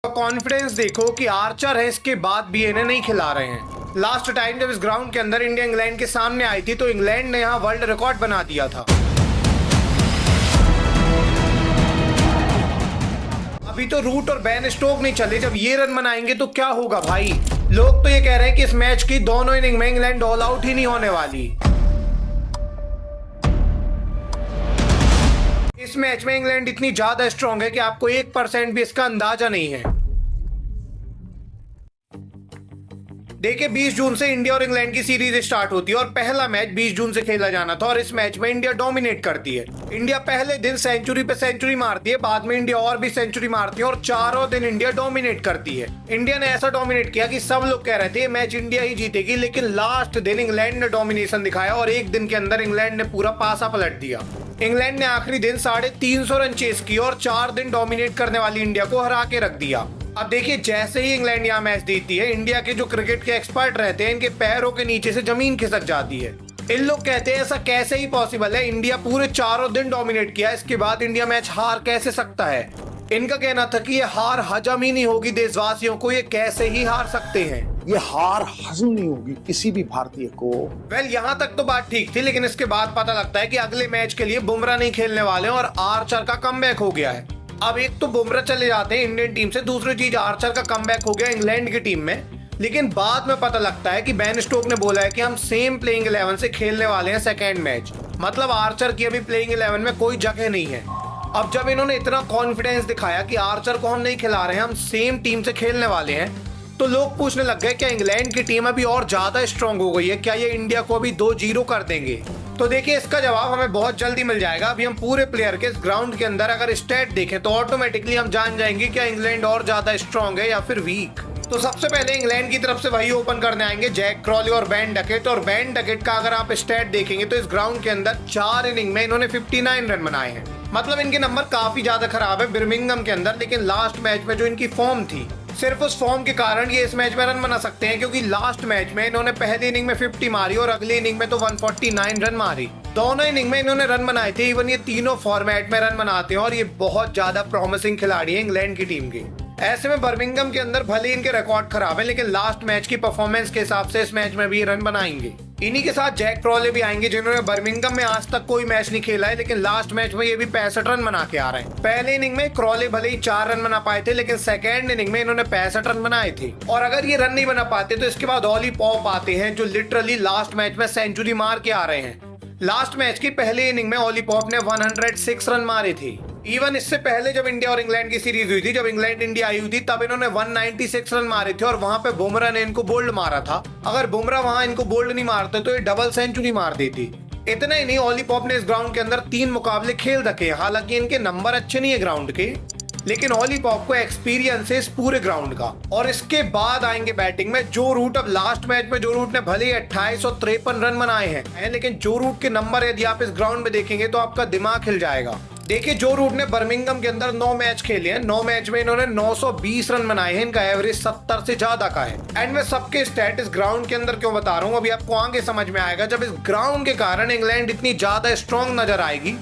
Confidence देखो कि Archer है, इसके बाद भी इन्हें नहीं खिला रहे हैं। लास्ट टाइम जब इस ग्राउंड के अंदर इंडिया इंग्लैंड के सामने आई थी तो इंग्लैंड ने यहाँ वर्ल्ड रिकॉर्ड बना दिया था। अभी तो रूट और बैन स्टोक नहीं चले, जब ये रन बनाएंगे तो क्या होगा भाई। लोग तो ये कह रहे हैं कि इस मैच की दोनों इनिंग में इंग्लैंड ऑल आउट ही नहीं होने वाली। इस मैच में इंग्लैंड इतनी ज्यादा स्ट्रांग है कि आपको 1% भी इसका अंदाजा नहीं है। देखिए 20 जून से इंडिया और इंग्लैंड की सीरीज स्टार्ट होती है और पहला मैच 20 जून से खेला जाना था और इस मैच में इंडिया डोमिनेट करती है। इंडिया पहले दिन सेंचुरी पे सेंचुरी मारती है, बाद में इंडिया और भी सेंचुरी मारती है और चारों दिन इंडिया डोमिनेट करती है। इंडिया ने ऐसा डोमिनेट किया कि सब लोग कह रहे थे मैच इंडिया ही जीतेगी, लेकिन लास्ट दिन इंग्लैंड ने डोमिनेशन दिखाया और एक दिन के अंदर इंग्लैंड ने पूरा पासा पलट दिया। इंग्लैंड ने आखिरी दिन 350 रन चेस किए और 4 दिन डोमिनेट करने वाली इंडिया को हरा के रख दिया। अब देखिए जैसे ही इंग्लैंड यहाँ मैच जीतती है, इंडिया के जो क्रिकेट के एक्सपर्ट रहते हैं इनके पैरों के नीचे से जमीन खिसक जाती है। इन लोग कहते हैं ऐसा कैसे ही पॉसिबल है, इंडिया पूरे चारों दिन डोमिनेट किया, इसके बाद इंडिया मैच हार कैसे सकता है। इनका कहना था कि ये हार हजम ही नहीं होगी देशवासियों को, ये कैसे ही हार सकते हैं। ये हार हजम नहीं होगी किसी भी भारतीय को। यहाँ तक तो बात ठीक थी, लेकिन इसके बाद पता लगता है कि अगले मैच के लिए बुमराह नहीं खेलने वाले हैं और आर्चर का कमबैक हो गया है। अब एक तो बुमराह चले जाते हैं इंडियन टीम से, दूसरी चीज आर्चर का कमबैक हो गया इंग्लैंड की टीम में। लेकिन बाद में पता लगता है कि बैन स्टोक ने बोला है कि हम सेम प्लेइंग 11 से खेलने वाले हैं सेकेंड मैच, मतलब आर्चर की अभी प्लेइंग 11 में कोई जगह नहीं है। अब जब इन्होंने इतना कॉन्फिडेंस दिखाया कि आर्चर को हम नहीं खिला रहे हैं, हम सेम टीम से खेलने वाले हैं, तो लोग पूछने लग गए क्या इंग्लैंड की टीम अभी और ज्यादा स्ट्रांग हो गई है, क्या ये इंडिया को अभी 2-0 कर देंगे। तो देखिए इसका जवाब हमें बहुत जल्दी मिल जाएगा। अभी हम पूरे प्लेयर के इस ग्राउंड के अंदर अगर स्टैट देखें तो ऑटोमेटिकली हम जान जाएंगे क्या इंग्लैंड और ज्यादा स्ट्रांग है या फिर वीक। तो सबसे पहले इंग्लैंड की तरफ से वही ओपन करने आएंगे जैक क्रॉली और बेन डकेट। और बेन डकेट का अगर आप स्टैट देखेंगे तो इस ग्राउंड के अंदर 4 इनिंग में इन्होंने 59 रन बनाए हैं, मतलब इनके नंबर काफी ज्यादा खराब है बिर्मिंघम के अंदर। लेकिन लास्ट मैच में जो इनकी फॉर्म थी, सिर्फ उस फॉर्म के कारण ये इस मैच में रन बना सकते हैं, क्योंकि लास्ट मैच में इन्होंने पहली इनिंग में 50 मारी और अगली इनिंग में तो 149 रन मारी। दोनों इनिंग में इन्होंने रन बनाए थे। इवन ये तीनों फॉर्मेट में रन बनाते हैं और ये बहुत ज्यादा प्रॉमिसिंग खिलाड़ी है इंग्लैंड की टीम के। ऐसे में बर्मिंघम के अंदर भले इनके रिकॉर्ड खराब है, लेकिन लास्ट मैच की परफॉर्मेंस के हिसाब से इस मैच में भी रन बनाएंगे। इन्हीं के साथ जैक क्रॉली भी आएंगे जिन्होंने बर्मिंघम में आज तक कोई मैच नहीं खेला है, लेकिन लास्ट मैच में ये भी 65 रन बना के आ रहे हैं। पहले इनिंग में क्रॉली भले ही 4 रन बना पाए थे, लेकिन सेकेंड इनिंग में इन्होंने 65 रन बनाए थे। और अगर ये रन नहीं बना पाते तो इसके बाद ऑली पॉप आते हैं जो लिटरली लास्ट मैच में सेंचुरी मार के आ रहे हैं। लास्ट मैच की पहली इनिंग में ऑली पॉप ने 106 रन मारे थे। इवन इससे पहले जब इंडिया और इंग्लैंड की सीरीज हुई थी, जब इंग्लैंड इंडिया आई हुई थी, तब इन्होंने 196 रन मारे थे और वहां पे बुमराह ने इनको बोल्ड मारा था। अगर बुमराह वहां इनको बोल्ड नहीं मारते तो ये डबल सेंचुरी मार देती। इतना ही नहीं, ऑली पॉप ने इस ग्राउंड के अंदर 3 मुकाबले खेल रखे हैं। हालांकि इनके नंबर अच्छे नहीं है ग्राउंड के, लेकिन ऑली पॉप को एक्सपीरियंस है इस पूरे ग्राउंड का। और इसके बाद आएंगे बैटिंग में जो रूट। अब लास्ट मैच में जो रूट ने भले ही 2853 रन बनाए हैं, लेकिन जो रूट के नंबर यदि आप इस ग्राउंड में देखेंगे तो आपका दिमाग हिल जाएगा। देखिए जो रूट ने बर्मिंघम के अंदर 9 मैच खेले हैं, 9 मैच में इन्होंने 920 रन बनाए हैं। इनका एवरेज 70 से ज्यादा का है। एंड मैं सबके स्टैट इस ग्राउंड के अंदर क्यों बता रहा हूँ, अभी आपको आगे समझ में आएगा। जब इस ग्राउंड के कारण इंग्लैंड इतनी ज्यादा स्ट्रॉन्ग नजर आएगी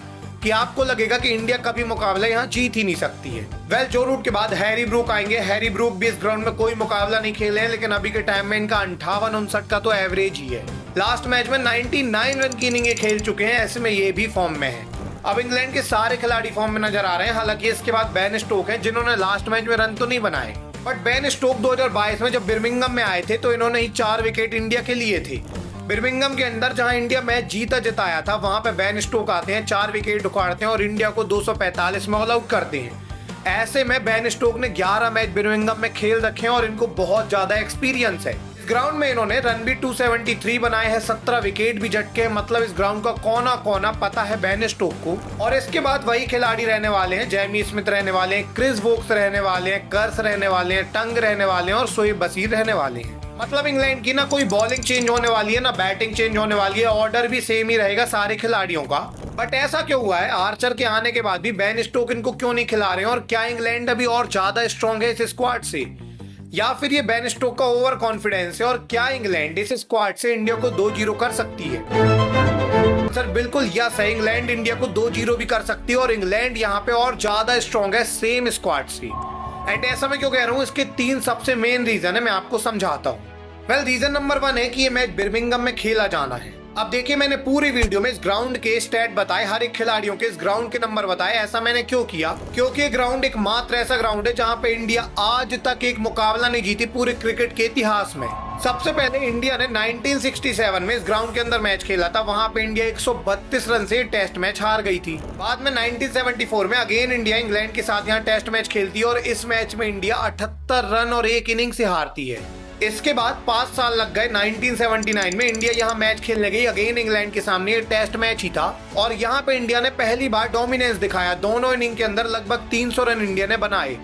कि आपको लगेगा कि इंडिया कभी मुकाबला यहाँ जीत ही नहीं सकती है। जो रूट के बाद हैरी ब्रूक आएंगे। हैरी ब्रूक भी इस ग्राउंड में कोई मुकाबला नहीं खेले हैं, लेकिन अभी के टाइम में इनका 58-59 का तो एवरेज ही है। लास्ट मैच में 99 रन की इनिंग खेल चुके हैं, ऐसे में ये भी फॉर्म में है। अब इंग्लैंड के सारे खिलाड़ी फॉर्म में नजर आ रहे हैं। हालांकि इसके बाद बैन स्टोक है जिन्होंने लास्ट मैच में रन तो नहीं बनाए, बट बैन स्टोक 2022 में जब बिर्मिंघम में आए थे तो इन्होंने ही 4 विकेट इंडिया के लिए थे। बिर्मिंघम के अंदर जहां इंडिया मैच जीता जिताया था, वहां पे बैन स्टोक आते हैं, 4 विकेट उखाड़ते हैं और इंडिया को 245 में ऑल आउट करते हैं। ऐसे में बैन स्टोक ने 11 मैच बिर्मिंघम में खेल रखे हैं और इनको बहुत ज्यादा एक्सपीरियंस है। ग्राउंड में इन्होंने रन भी 273 बनाए हैं, 17 विकेट भी झटके हैं, मतलब इस ग्राउंड का कोना कोना पता है बैन स्टोक को। और इसके बाद वही खिलाड़ी रहने वाले हैं, जैमी स्मिथ रहने वाले हैं, क्रिस वोक्स रहने वाले हैं, कर्स रहने वाले हैं, टंग रहने वाले हैं और शोएब बशीर रहने वाले हैं। मतलब इंग्लैंड की ना कोई बॉलिंग चेंज होने वाली है ना बैटिंग चेंज होने वाली है, ऑर्डर भी सेम ही रहेगा सारे खिलाड़ियों का। बट ऐसा क्यों हुआ है, आर्चर के आने के बाद भी बैन स्टोक इनको क्यों नहीं खिला रहे हैं, और क्या इंग्लैंड अभी और ज्यादा स्ट्रॉन्ग है इस स्क्वाड से, या फिर ये बैन स्टोक का ओवर कॉन्फिडेंस है, और क्या इंग्लैंड इस स्क्वाड से इंडिया को 2-0 कर सकती है। सर बिल्कुल यस है, इंग्लैंड इंडिया को 2-0 भी कर सकती है और इंग्लैंड यहाँ पे और ज्यादा स्ट्रॉन्ग है सेम स्क्वाड से। एंड ऐसा मैं क्यों कह रहा हूँ, इसके 3 सबसे मेन रीजन है, मैं आपको समझाता हूँ। वेल, रीजन नंबर 1 है कि ये मैच बर्मिंघम में खेला जाना है। अब देखिए, मैंने पूरी वीडियो में इस ग्राउंड के स्टैट बताए, हर एक खिलाड़ियों के इस ग्राउंड के नंबर बताए। ऐसा मैंने क्यों किया? क्योंकि ये ग्राउंड एकमात्र ऐसा ग्राउंड है जहां पे इंडिया आज तक एक मुकाबला नहीं जीती पूरे क्रिकेट के इतिहास में। सबसे पहले इंडिया ने 1967 में इस ग्राउंड के अंदर मैच खेला था। वहां पे इंडिया 132 रन से टेस्ट मैच हार गई थी। बाद में 1974 में अगेन इंडिया इंग्लैंड के साथ यहाँ टेस्ट मैच खेलती है और इस मैच में इंडिया 78 रन और 1 इनिंग से हारती है। इसके बाद 5 साल लग गए। 1979 में इंडिया यहाँ मैच खेलने गई अगेन इंग्लैंड के सामने। ये टेस्ट मैच ही था और यहाँ पे इंडिया ने पहली बार डोमिनेंस दिखाया। दोनों इनिंग के अंदर लगभग 300 रन इंडिया ने बनाए।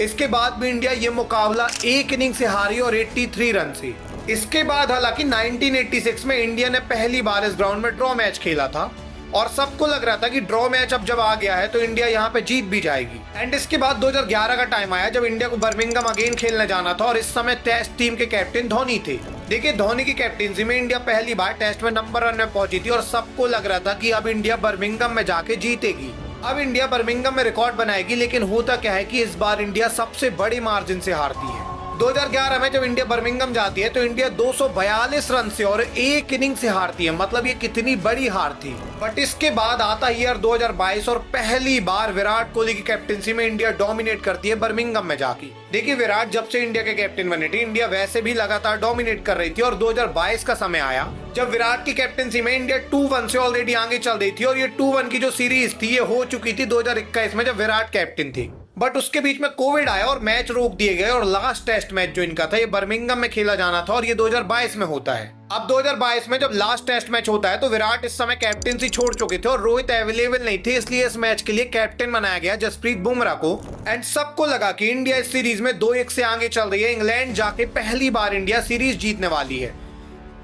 इसके बाद भी इंडिया ये मुकाबला 1 इनिंग से हारी और 83 रन से। इसके बाद हालांकि 1986 में इंडिया ने पहली बार इस ग्राउंड में ड्रॉ मैच खेला था और सबको लग रहा था कि ड्रॉ मैच अब जब आ गया है तो इंडिया यहाँ पे जीत भी जाएगी। एंड इसके बाद 2011 का टाइम आया जब इंडिया को बर्मिंघम अगेन खेलने जाना था और इस समय टेस्ट टीम के कैप्टन धोनी थे। देखिए, धोनी की कैप्टनसी में इंडिया पहली बार टेस्ट में नंबर 1 में पहुंची थी और सबको लग रहा था कि अब इंडिया बर्मिंघम में जाके जीतेगी। अब इंडिया बर्मिंघम में रिकॉर्ड बनाएगी, लेकिन होता क्या है कि इस बार इंडिया सबसे बड़ी मार्जिन से हारती है। 2011 में जब इंडिया बर्मिंघम जाती है तो इंडिया 242 रन से और 1 इनिंग से हारती है। मतलब ये कितनी बड़ी हार थी। बट इसके बाद आता है ईयर 2022 और पहली बार विराट कोहली की कैप्टनसी में इंडिया डोमिनेट करती है बर्मिंघम में जाके। देखिए, विराट जब से इंडिया के कैप्टन बने थे, इंडिया वैसे भी लगातार डोमिनेट कर रही थी और 2022 का समय आया जब विराट की कैप्टनसी में इंडिया 2-1 से ऑलरेडी आगे चल रही थी और ये 2-1 की जो सीरीज थी ये हो चुकी थी 2021 में जब विराट कैप्टन थे। बट उसके बीच में कोविड आया और मैच रोक दिए गए और लास्ट टेस्ट मैच जो इनका था ये बर्मिंघम में खेला जाना था और ये 2022 में होता है। अब 2022 में जब लास्ट टेस्ट मैच होता है तो विराट इस समय कैप्टनसी छोड़ चुके थे और रोहित अवेलेबल नहीं थे, इसलिए इस मैच के लिए कैप्टन बनाया गया जसप्रीत बुमराह को। एंड सबको लगा कि इंडिया इस सीरीज में 2-1 से आगे चल रही है। इंग्लैंड जाके पहली बार इंडिया सीरीज जीतने वाली है।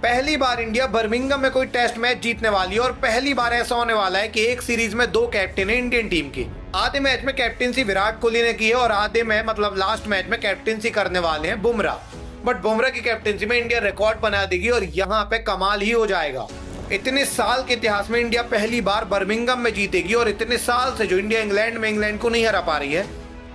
पहली बार इंडिया बर्मिंघम में कोई टेस्ट मैच जीतने वाली है और पहली बार ऐसा होने वाला है कि एक सीरीज में 2 कैप्टन है इंडियन टीम के। आधे मैच में कैप्टनसी विराट कोहली ने की है और आधे में मतलब लास्ट मैच में कैप्टनसी करने वाले हैं बुमराह। बट बुमराह की कैप्टनसी में इंडिया रिकॉर्ड बना देगी और यहाँ पे कमाल ही हो जाएगा। इतने साल के इतिहास में इंडिया पहली बार बर्मिंघम में जीतेगी और इतने साल से जो इंडिया इंग्लैंड को नहीं हरा पा रही है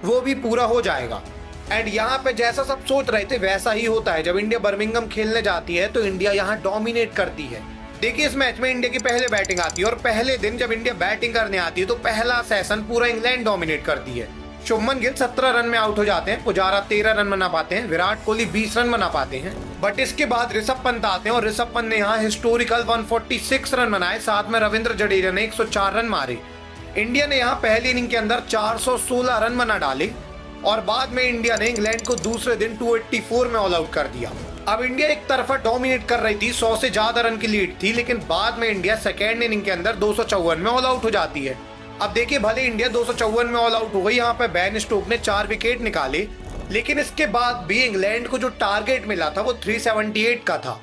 वो भी पूरा हो जाएगा। एंड यहाँ पे जैसा सब सोच रहे थे वैसा ही होता है। जब इंडिया बर्मिंघम खेलने जाती है तो इंडिया यहाँ डोमिनेट करती है। देखिए, इस मैच में इंडिया की पहले बैटिंग आती है और पहले दिन जब इंडिया बैटिंग करने आती है तो पहला सेशन पूरा इंग्लैंड डोमिनेट करती है। शुभमन गिल 17 रन में आउट हो जाते हैं, पुजारा 13 रन बना पाते हैं, विराट कोहली 20 रन बना पाते हैं। बट इसके बाद ऋषभ पंत आते हैं और ऋषभ पंत ने यहाँ हिस्टोरिकल 146 रन बनाए, साथ में रविंद्र जडेजा ने 104 रन मारे। इंडिया ने यहाँ पहली इनिंग के अंदर 416 रन बना डाले और बाद में इंडिया ने इंग्लैंड को दूसरे दिन 284 में ऑल आउट कर दिया। अब इंडिया एक तरफा डोमिनेट कर रही थी, 100 से ज्यादा रन की लीड थी, लेकिन बाद में इंडिया सेकेंड इनिंग के अंदर 254 में ऑल आउट हो जाती है। अब देखिए, भले इंडिया 254 में ऑल आउट हो गई, यहाँ पे बेन स्टोक्स ने 4 विकेट निकाले, लेकिन इसके बाद भी इंग्लैंड को जो टारगेट मिला था वो 378 का था।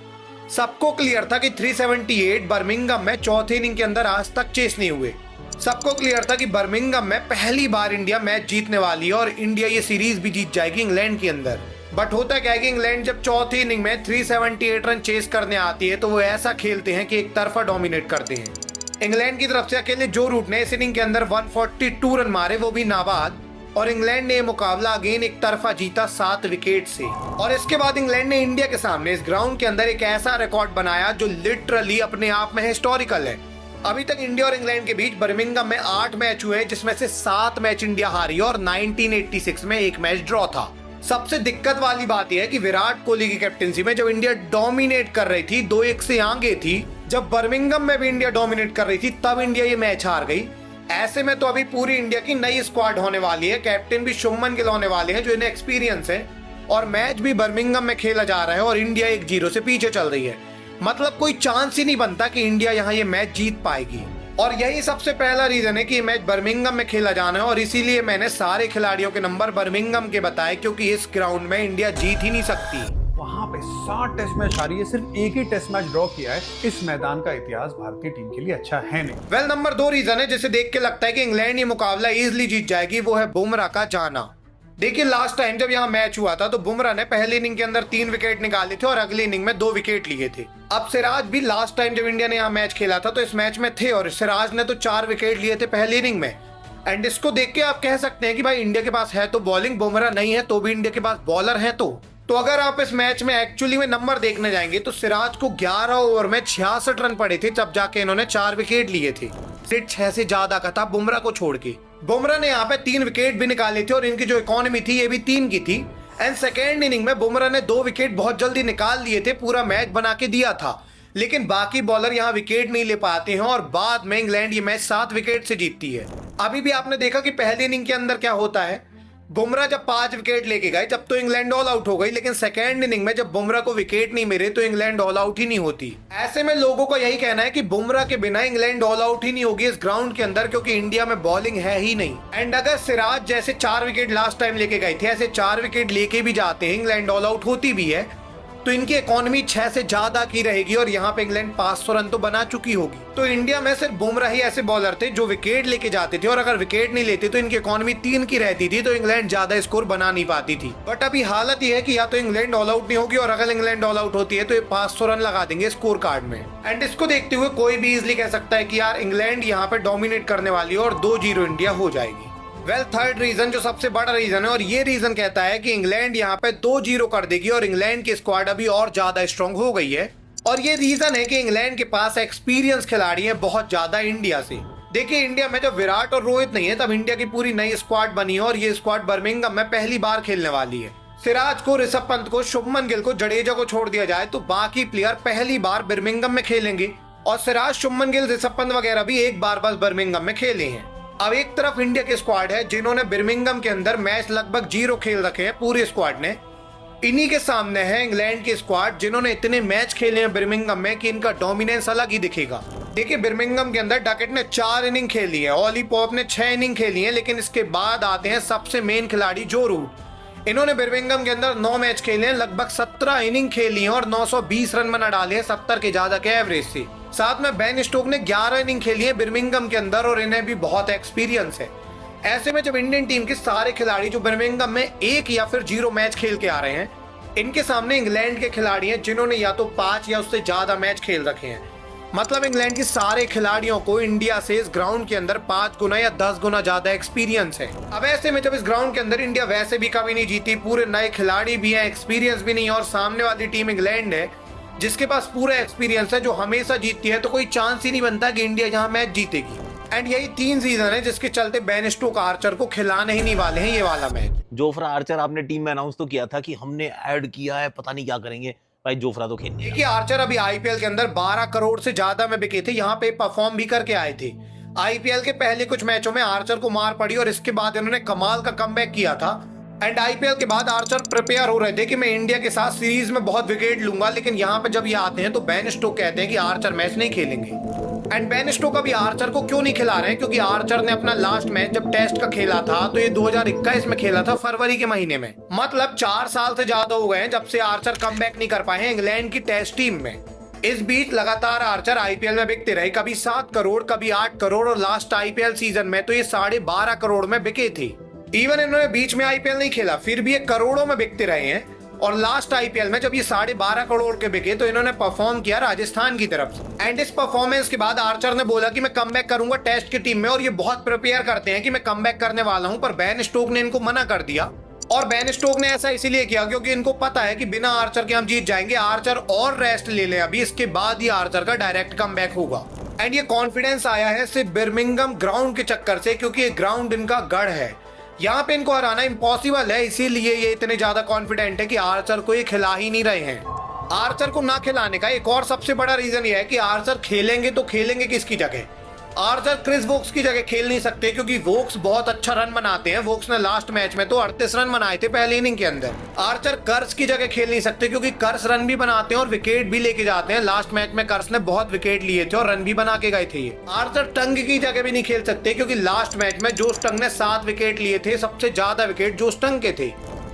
सबको क्लियर था कि 378 बर्मिंघम में चौथे इनिंग के अंदर आज तक चेस नहीं हुए। सबको क्लियर था कि बर्मिंघम में पहली बार इंडिया मैच जीतने वाली है और इंडिया ये सीरीज भी जीत जाएगी इंग्लैंड के अंदर। बट होता क्या है कि इंग्लैंड जब चौथी इनिंग में 378 रन चेस करने आती है तो वो ऐसा खेलते हैं कि एक तरफा डोमिनेट करते हैं। इंग्लैंड की तरफ से अकेले जो रूट ने इस इनिंग के अंदर 142 रन मारे, वो भी नाबाद, और इंग्लैंड ने मुकाबला अगेन एक तरफा जीता 7 विकेट से। और इसके बाद इंग्लैंड ने इंडिया के सामने इस ग्राउंड के अंदर एक ऐसा रिकॉर्ड बनाया जो लिटरली अपने आप में हिस्टोरिकल है। अभी तक इंडिया और इंग्लैंड के बीच बर्मिंघम में 8 मैच हुए, जिसमें से 7 मैच इंडिया हारी और 1986 में 1 मैच ड्रॉ था। सबसे दिक्कत वाली बात यह है कि विराट कोहली की कैप्टनसी में जब इंडिया डोमिनेट कर रही थी, 2-1 से आगे थी, जब बर्मिंघम में भी इंडिया डोमिनेट कर रही थी, तब इंडिया ये मैच हार गई। ऐसे में तो अभी पूरी इंडिया की नई स्क्वाड होने वाली है, कैप्टन भी शुभमन गिल होने वाले हैं जो इन्हें एक्सपीरियंस है, और मैच भी बर्मिंघम में खेला जा रहा है और इंडिया 1-0 से पीछे चल रही है। मतलब कोई चांस ही नहीं बनता कि इंडिया यहाँ ये मैच जीत पाएगी। और यही सबसे पहला रीजन है कि ये मैच बर्मिंघम में खेला जाना है और इसीलिए मैंने सारे खिलाड़ियों के नंबर बर्मिंघम के बताए, क्योंकि इस ग्राउंड में इंडिया जीत ही नहीं सकती। वहां पे 60 टेस्ट मैच हारी है, सिर्फ एक ही टेस्ट मैच ड्रॉ किया है। इस मैदान का इतिहास भारतीय टीम के लिए अच्छा है नहीं। वेल, नंबर 2 रीजन है जिसे देख के लगता है कि इंग्लैंड ये मुकाबला इजीली जीत जाएगी, वो है बुमराह का जाना। देखिए, लास्ट टाइम जब यहाँ मैच हुआ था तो बुमराह ने पहली इनिंग के अंदर 3 विकेट निकाले थे और अगली इनिंग में 2 विकेट लिए थे। अब सिराज भी लास्ट टाइम जब इंडिया ने यहाँ मैच खेला था तो इस मैच में थे और सिराज ने तो 4 विकेट लिए थे पहली इनिंग में। एंड इसको देख के आप कह सकते हैं कि भाई इंडिया के पास है तो बॉलिंग, बुमराह नहीं है तो भी इंडिया के पास बॉलर है। तो अगर आप इस मैच में एक्चुअली में नंबर देखने जाएंगे तो सिराज को 11 ओवर में 66 रन पड़े थे, जब जाके इन्होंने 4 विकेट लिए थे। सिर्फ 6 से ज्यादा का था बुमराह को छोड़ के। बुमराह ने यहाँ पे 3 विकेट भी निकाले थे और इनकी जो इकोनॉमी थी ये भी 3 की थी। एंड सेकेंड इनिंग में बुमराह ने 2 विकेट बहुत जल्दी निकाल लिए थे, पूरा मैच बना के दिया था। लेकिन बाकी बॉलर यहाँ विकेट नहीं ले पाते हैं और बाद में इंग्लैंड ये मैच 7 विकेट से जीतती है। अभी भी आपने देखा कि पहले इनिंग के अंदर क्या होता है, बुमराह जब 5 विकेट लेके गए जब तो इंग्लैंड ऑल आउट हो गई, लेकिन सेकेंड इनिंग में जब बुमराह को विकेट नहीं मिले तो इंग्लैंड ऑल आउट ही नहीं होती। ऐसे में लोगों का यही कहना है कि बुमराह के बिना इंग्लैंड ऑल आउट ही नहीं होगी इस ग्राउंड के अंदर, क्योंकि इंडिया में बॉलिंग है ही नहीं। एंड अगर सिराज जैसे 4 विकेट लास्ट टाइम लेके गए थे, ऐसे 4 विकेट लेके भी जाते हैं, इंग्लैंड ऑल आउट होती भी है, तो इनकी इकोनॉमी 6 से ज्यादा की रहेगी और यहाँ पे इंग्लैंड 500 रन तो बना चुकी होगी। तो इंडिया में सिर्फ बुमराह ही ऐसे बॉलर थे जो विकेट लेके जाते थे और अगर विकेट नहीं लेते तो इनकी इकोनॉमी 3 की रहती थी, तो इंग्लैंड ज्यादा स्कोर बना नहीं पाती थी। बट अभी हालत ये है कि या तो इंग्लैंड ऑल आउट नहीं होगी और अगर इंग्लैंड ऑल आउट होती है तो ये 500 रन लगा देंगे स्कोर कार्ड में। एंड इसको देखते हुए कोई भी इजिली कह सकता है कि यार इंग्लैंड यहाँ पे डोमिनेट करने वाली है और 2-0 इंडिया हो जाएगी। वेल, थर्ड रीजन जो सबसे बड़ा रीजन है और ये रीजन कहता है कि इंग्लैंड यहाँ पे 2-0 कर देगी और इंग्लैंड की स्क्वाड अभी और ज्यादा स्ट्रांग हो गई है। और ये रीजन है कि इंग्लैंड के पास एक्सपीरियंस खिलाड़ी हैं बहुत ज्यादा इंडिया से। देखिए, इंडिया में जब विराट और रोहित नहीं है तब इंडिया की पूरी नई स्क्वाड बनी है और ये स्क्वाड बर्मिंघम में पहली बार खेलने वाली है। सिराज को, ऋषभ पंत को, शुभमन गिल को, जडेजा को छोड़ दिया जाए तो बाकी प्लेयर पहली बार बर्मिंघम में खेलेंगे और सिराज, शुभमन गिल, ऋषभ पंत वगैरह भी एक बार बस बर्मिंघम में खेले हैं। अब एक तरफ इंडिया की स्क्वाड है जिन्होंने बर्मिंघम के अंदर मैच लगभग 0 खेल रखे हैं पूरी स्क्वाड ने। इन्हीं के सामने है इंग्लैंड की स्क्वाड जिन्होंने इतने मैच खेले हैं बर्मिंघम में कि इनका डोमिनेंस अलग ही दिखेगा। देखिए, बर्मिंघम के अंदर डकेट ने 4 इनिंग खेली है, ऑली पॉप ने 6 इनिंग खेली है, लेकिन इसके बाद आते हैं सबसे मेन खिलाड़ी जो रूट। इन्होंने बर्मिंघम के अंदर 9 मैच खेले हैं, लगभग 17 इनिंग खेली हैं और 920 रन बना डाले हैं 70 के ज्यादा के एवरेज से। साथ में बेन स्टोक ने 11 इनिंग खेली है बर्मिंघम के अंदर और इन्हें भी बहुत एक्सपीरियंस है। ऐसे में जब इंडियन टीम के सारे खिलाड़ी जो बर्मिंघम में 1 या फिर 0 मैच खेल के आ रहे हैं, इनके सामने इंग्लैंड के खिलाड़ी हैं जिन्होंने या तो 5 या उससे ज्यादा मैच खेल रखे हैं। मतलब इंग्लैंड के सारे खिलाड़ियों को इंडिया से इस ग्राउंड के अंदर 5 गुना या 10 गुना ज्यादा एक्सपीरियंस है। अब ऐसे में जब इस ग्राउंड के अंदर इंडिया वैसे भी कभी नहीं जीती, पूरे नए खिलाड़ी भी हैं, एक्सपीरियंस भी नहीं है और सामने वाली टीम इंग्लैंड है जिसके पास पूरा एक्सपीरियंस है, जो हमेशा जीतती है, तो कोई चांस ही नहीं बनता कि इंडिया यहाँ मैच जीतेगी। एंड यही 3 रीजन है जिसके चलते बेन स्टोक आर्चर को खिलाने ही नहीं वाले हैं ये वाला मैच। जोफ्रा आर्चर आपने टीम में अनाउंस तो किया था कि हमने ऐड किया है, पता नहीं क्या करेंगे। भाई जोफ्रा तो खेल। देखिए, आर्चर अभी आईपीएल के अंदर 12 करोड़ से ज्यादा में बिके थे, यहाँ पे परफॉर्म भी करके आए थे। आईपीएल के पहले कुछ मैचों में आर्चर को मार पड़ी और इसके बाद इन्होंने कमाल का कमबैक किया था। एंड आईपीएल के बाद आर्चर प्रिपेयर हो रहे थे कि मैं इंडिया के साथ सीरीज में बहुत विकेट लूंगा, लेकिन यहाँ पे जब ये आते हैं तो बेन स्टोक कहते हैं कि आर्चर मैच नहीं खेलेंगे। एंड बेन स्टोक अभी आर्चर को क्यों नहीं खिला रहे हैं, क्योंकि आर्चर ने अपना लास्ट मैच जब टेस्ट का खेला था तो ये 2021 में खेला था, फरवरी के महीने में। मतलब 4 साल से ज्यादा हो गए हैं जब से आर्चर कमबैक नहीं कर पाए हैं इंग्लैंड की टेस्ट टीम में। इस बीच लगातार आर्चर आईपीएल में बिकते रहे, कभी 7 करोड़, कभी 8 करोड़ और लास्ट आईपीएल सीजन में तो ये 12.5 करोड़ में बिके थे। इवन इन्होंने बीच में आईपीएल नहीं खेला, फिर भी ये करोड़ों में बिकते रहे हैं। और लास्ट आईपीएल में जब ये 12.5 करोड़ के बिके तो इन्होंने परफॉर्म किया राजस्थान की तरफ से। एंड इस परफॉर्मेंस के बाद आर्चर ने बोला कि मैं कमबैक करूंगा टेस्ट की टीम में, और ये बहुत प्रिपेयर करते हैं कि मैं कमबैक करने वाला हूं, पर बेन स्टोक ने इनको मना कर दिया। और बेन स्टोक ने ऐसा इसीलिए किया क्योंकि इनको पता है कि बिना आर्चर के हम जीत जाएंगे, आर्चर और रेस्ट ले ले अभी, इसके बाद ही आर्चर का डायरेक्ट कमबैक होगा। एंड ये कॉन्फिडेंस आया है सिर्फ बर्मिंघम ग्राउंड के चक्कर से, क्योंकि ये ग्राउंड इनका गढ़ है, यहाँ पे इनको हराना इम्पॉसिबल है। इसीलिए ये इतने ज्यादा कॉन्फिडेंट है कि आर्चर को ये खिला ही नहीं रहे हैं। आर्चर को ना खिलाने का एक और सबसे बड़ा रीजन ये है कि आर्चर खेलेंगे तो खेलेंगे किसकी जगह। आर्चर क्रिस वोक्स की जगह खेल नहीं सकते क्योंकि वोक्स बहुत अच्छा रन बनाते हैं। वोक्स ने लास्ट मैच में तो 38 रन बनाए थे पहले इनिंग के अंदर। आर्चर कर्स की जगह खेल नहीं सकते क्योंकि कर्स रन भी बनाते हैं और विकेट भी लेके जाते हैं। लास्ट मैच में कर्स ने बहुत विकेट लिए थे और रन भी बना के गए थे ये। आर्चर टंग की जगह भी नहीं खेल सकते क्योंकि लास्ट मैच में जोश टंग ने 7 विकेट लिए थे, सबसे ज्यादा विकेट जोश टंग के थे।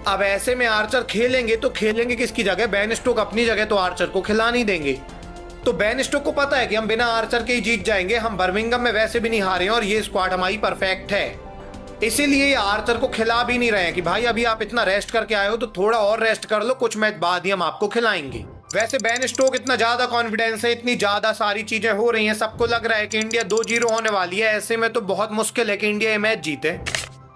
अब ऐसे में आर्चर खेलेंगे तो खेलेंगे किसकी जगह? बेन स्टोक अपनी जगह तो आर्चर को खिला नहीं देंगे। तो बेन स्टोक को पता है कि हम बिना आर्चर के ही जीत जाएंगे, हम बर्मिंघम में वैसे भी नहीं हारे हैं और ये स्क्वाड हमारी परफेक्ट है। इसीलिए ये आर्चर को खिला भी नहीं रहे हैं कि भाई अभी आप इतना रेस्ट करके आए हो तो थोड़ा और रेस्ट कर लो, कुछ मैच बाद ही हम आपको खिलाएंगे। वैसे बेन स्टोक इतना ज्यादा कॉन्फिडेंस है, इतनी ज्यादा सारी चीजें हो रही हैं, सबको लग रहा है कि इंडिया 2-0 होने वाली है। ऐसे में तो बहुत मुश्किल है कि इंडिया ये मैच जीते।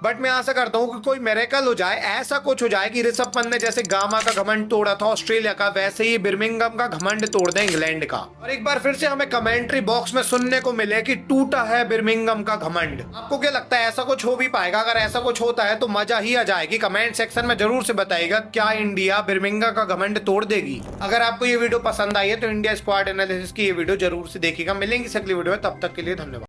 बट मैं आशा करता हूँ कि कोई मिरेकल हो जाए, ऐसा कुछ हो जाए कि ऋषभ पंत ने जैसे गामा का घमंड तोड़ा था ऑस्ट्रेलिया का, वैसे ही बिर्मिंघम का घमंड तोड़ दे इंग्लैंड का। और एक बार फिर से हमें कमेंट्री बॉक्स में सुनने को मिले कि टूटा है बिर्मिंघम का घमंड। आपको क्या लगता है, ऐसा कुछ हो भी पाएगा? अगर ऐसा कुछ होता है तो मजा ही आ जाएगी। कमेंट सेक्शन में जरूर से बताइएगा, क्या इंडिया बिर्मिंघम का घमंड तोड़ देगी? अगर आपको ये वीडियो पसंद आई है तो इंडिया स्क्वाड एनालिसिस की ये वीडियो जरूर से देखिएगा। मिलेंगे अगली वीडियो में, तब तक के लिए धन्यवाद।